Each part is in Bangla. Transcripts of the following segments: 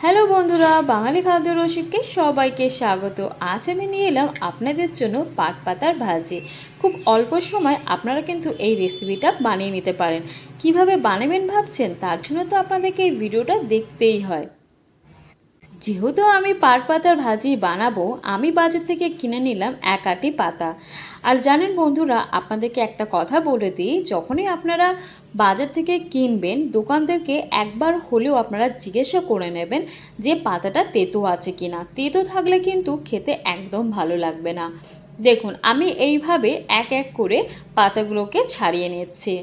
হ্যালো বন্ধুরা, বাঙালি খাদ্য রসিককে সবাইকে স্বাগত। আজ আমি নিয়ে এলাম আপনাদের জন্য পাট পাতার ভাজি। খুব অল্প সময় আপনারা কিন্তু এই রেসিপিটা বানিয়ে নিতে পারেন। কিভাবে বানাবেন ভাবছেন? তার জন্য তো আপনাদেরকে এই ভিডিওটা দেখতেই হয়। যেহেতু আমি পাট পাতার ভাজি বানাবো, আমি বাজার থেকে কিনে নিলাম এক আঁটি পাতা। আর জানেন বন্ধুরা, আপনাদেরকে একটা কথা বলে দিই, যখনই আপনারা বাজার থেকে কিনবেন, দোকানদারকে একবার হলেও আপনারা জিজ্ঞাসা করে নেবেন যে পাতাটা তেতো আছে কিনা। তেতো থাকলে কিন্তু খেতে একদম ভালো লাগবে না। দেখুন, আমি এইভাবে এক এক করে পাতাগুলোকে ছাড়িয়ে নিচ্ছি।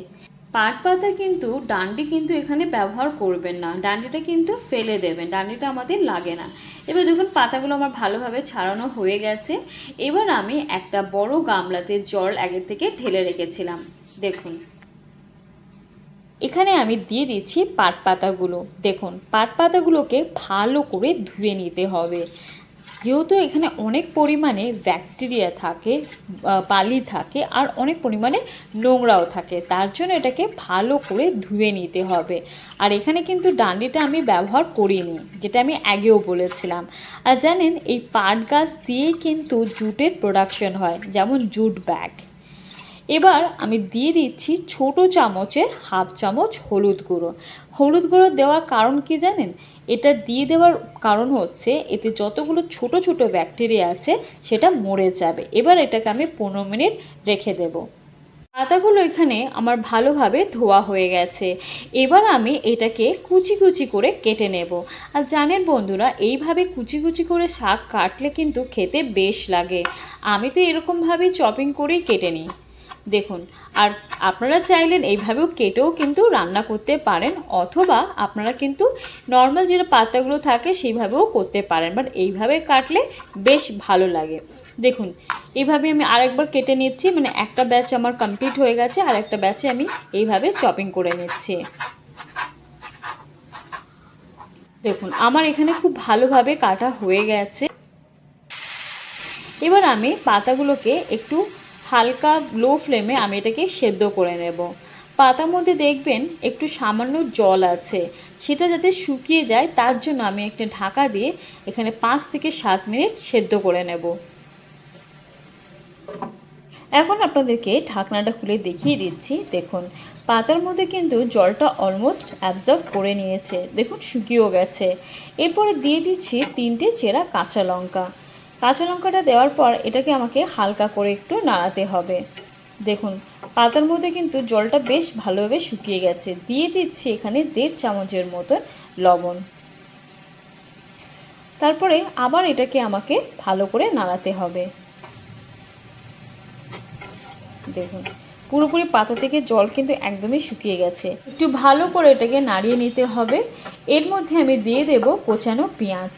পাট পাতা কিন্তু ডান্ডি কিন্তু এখানে ব্যবহার করবেন না, ডান্ডিটা কিন্তু ফেলে দেবেন, ডান্ডিটা আমাদের লাগে না। এবার দেখুন, পাতাগুলো আমার ভালোভাবে ছাড়ানো হয়ে গেছে। এবার আমি একটা বড় গামলাতে জল আগে থেকে ঢেলে রেখেছিলাম। দেখুন, এখানে আমি দিয়ে দিচ্ছি পাট পাতাগুলো। দেখুন, পাট পাতাগুলোকে ভালো করে ধুয়ে নিতে হবে। যেহেতু এখানে অনেক পরিমাণে ব্যাকটেরিয়া থাকে, বালি থাকে, আর অনেক পরিমাণে নোংরাও থাকে, তার জন্য এটাকে ভালো করে ধুয়ে নিতে হবে। আর এখানে কিন্তু ডান্ডিটা আমি ব্যবহার করিনি, যেটা আমি আগেও বলেছিলাম। আর জানেন, এই পাট গাছ দিয়েই কিন্তু জুটের প্রোডাকশন হয়, যেমন জুট ব্যাগ। এবার আমি দিয়ে দিচ্ছি ছোট চামচের হাফ চামচ হলুদ গুঁড়ো। হলুদ গুঁড়ো দেওয়ার কারণ কি জানেন? এটা দিয়ে দেওয়ার কারণ হচ্ছে এতে যতগুলো ছোট ছোট ব্যাকটেরিয়া আছে সেটা মরে যাবে। এবার এটাকে আমি 15 মিনিট রেখে দেব। পাতাগুলো এখানে আমার ভালোভাবে ধোয়া হয়ে গেছে। এবার আমি এটাকে কুচি কুচি করে কেটে নেব। আর জানেন বন্ধুরা, এইভাবে কুচি কুচি করে শাক কাটলে কিন্তু খেতে বেশ লাগে। আমি তো এরকমভাবেই চপিং করেই কেটে নিই। দেখুন, আর আপনারা চাইলেন এইভাবেও কেটেও কিন্তু রান্না করতে পারেন, অথবা আপনারা কিন্তু নর্মাল যেটা পাতাগুলো থাকে সেইভাবেও করতে পারেন, বাট এইভাবে কাটলে বেশ ভালো লাগে। দেখুন, এইভাবে আমি আরেকবার কেটে নিচ্ছি, মানে একটা ব্যাচ আমার কমপ্লিট হয়ে গেছে, আর একটা ব্যাচে আমি এইভাবে চপিং করে নিচ্ছি। দেখুন, আমার এখানে খুব ভালোভাবে কাটা হয়ে গেছে। এবার আমি পাতাগুলোকে একটু হালকা লো ফ্লেমে আমি এটাকে সেদ্ধ করে নেব। পাতার মধ্যে দেখবেন একটু সামান্য জল আছে, সেটা যাতে শুকিয়ে যায় তার জন্য আমি একটা ঢাকা দিয়ে এখানে 5 থেকে 7 মিনিট সেদ্ধ করে নেব। এখন আপনাদেরকে ঢাকনাটা খুলে দেখিয়ে দিচ্ছি। দেখুন, পাতার মধ্যে কিন্তু জলটা অলমোস্ট অ্যাবজর্ব করে নিয়েছে। দেখুন, শুকিয়েও গেছে। এরপরে দিয়ে দিচ্ছি 3টে চেরা কাঁচা লঙ্কা। কাঁচা লঙ্কাটা দেওয়ার পর এটাকে আমাকে হালকা করে একটু নাড়াতে হবে। দেখুন, পাতার মধ্যে কিন্তু জলটা বেশ ভালোভাবে শুকিয়ে গেছে। দিয়ে দিচ্ছি এখানে 1.5 চামচের মতন লবণ। তারপরে আবার এটাকে আমাকে ভালো করে নাড়াতে হবে। দেখুন, পুরোপুরি পাতা থেকে জল কিন্তু একদমই শুকিয়ে গেছে। একটু ভালো করে এটাকে নাড়িয়ে নিতে হবে। এর মধ্যে আমি দিয়ে দেব কোচানো পেঁয়াজ।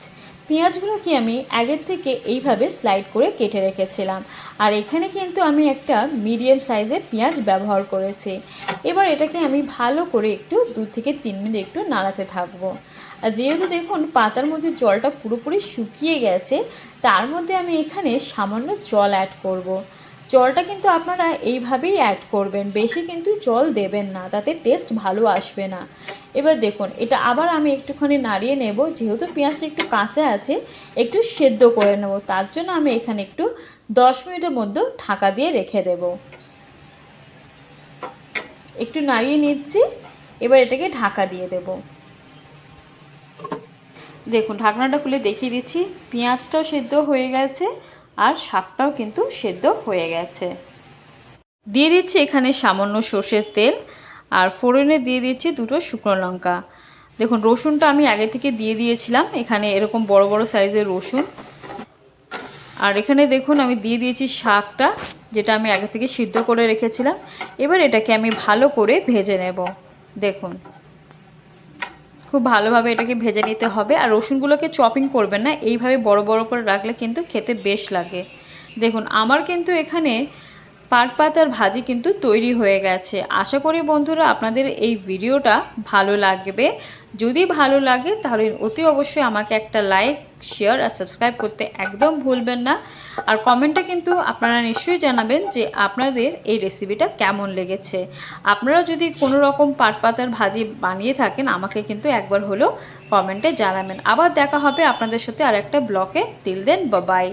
পেঁয়াজগুলোকে আমি আগের থেকে এইভাবে স্লাইড করে কেটে রেখেছিলাম। আর এখানে কিন্তু আমি একটা মিডিয়াম সাইজের পেঁয়াজ ব্যবহার করেছি। এবার এটাকে আমি ভালো করে একটু 2 থেকে 3 মিনিট একটু নাড়াতে থাকবো। আর যেহেতু দেখুন পাতার মধ্যে জলটা পুরোপুরি শুকিয়ে গেছে, তার মধ্যে আমি এখানে সামান্য জল অ্যাড করব। জলটা কিন্তু আপনারা এইভাবেই অ্যাড করবেন, বেশি কিন্তু জল দেবেন না, তাতে টেস্ট ভালো আসবে না। এবার দেখুন, এটা আবার আমি একটুখানি নাড়িয়ে নেব। যেহেতু পেঁয়াজটা একটু কাঁচা আছে, একটু সেদ্ধ করে নেব, তার জন্য আমি এখানে একটু 10 মিনিটের মধ্যে ঢাকা দিয়ে রেখে দেব। একটু নাড়িয়ে নিচ্ছি, এবার এটাকে ঢাকা দিয়ে দেব। দেখুন, ঢাকনাটা খুলে দেখিয়ে দিচ্ছি, পেঁয়াজটাও সেদ্ধ হয়ে গেছে আর শাকটাও কিন্তু সেদ্ধ হয়ে গেছে। দিয়ে দিচ্ছি এখানে সামান্য সর্ষের তেল, আর ফোড়নে দিয়ে দিচ্ছি 2টো শুকনো লঙ্কা। দেখুন, রসুনটা আমি আগে থেকে দিয়ে দিয়েছিলাম, এখানে এরকম বড় বড় সাইজের রসুন। আর এখানে দেখুন আমি দিয়ে দিয়েছি শাকটা, যেটা আমি আগে থেকে সিদ্ধ করে রেখেছিলাম। এবার এটাকে আমি ভালো করে ভেজে নেব। দেখুন, খুব ভালোভাবে এটাকে ভেজে নিতে হবে। আর রসুনগুলোকে চপিং করবেন না, এইভাবে বড় বড় করে রাখলে কিন্তু খেতে বেশ লাগে। দেখুন, আমার কিন্তু এখানে পাট পাতার ভাজি কিন্তু তৈরি হয়ে গেছে। আশা করি বন্ধুরা আপনাদের এই ভিডিওটা ভালো লাগবে। যদি ভালো লাগে তাহলে অতি অবশ্যই আমাকে একটা লাইক শেয়ার আর সাবস্ক্রাইব করতে একদম ভুলবেন না। আর কমেন্টে কিন্তু আপনারা নিশ্চয়ই জানাবেন যে আপনাদের এই রেসিপিটা কেমন লেগেছে। আপনারা যদি কোনো রকম পাট পাতার ভাজি বানিয়ে থাকেন আমাকে কিন্তু একবার হলেও কমেন্টে জানাবেন। আবার দেখা হবে আপনাদের সাথে আর একটা ব্লগে। Till then, by.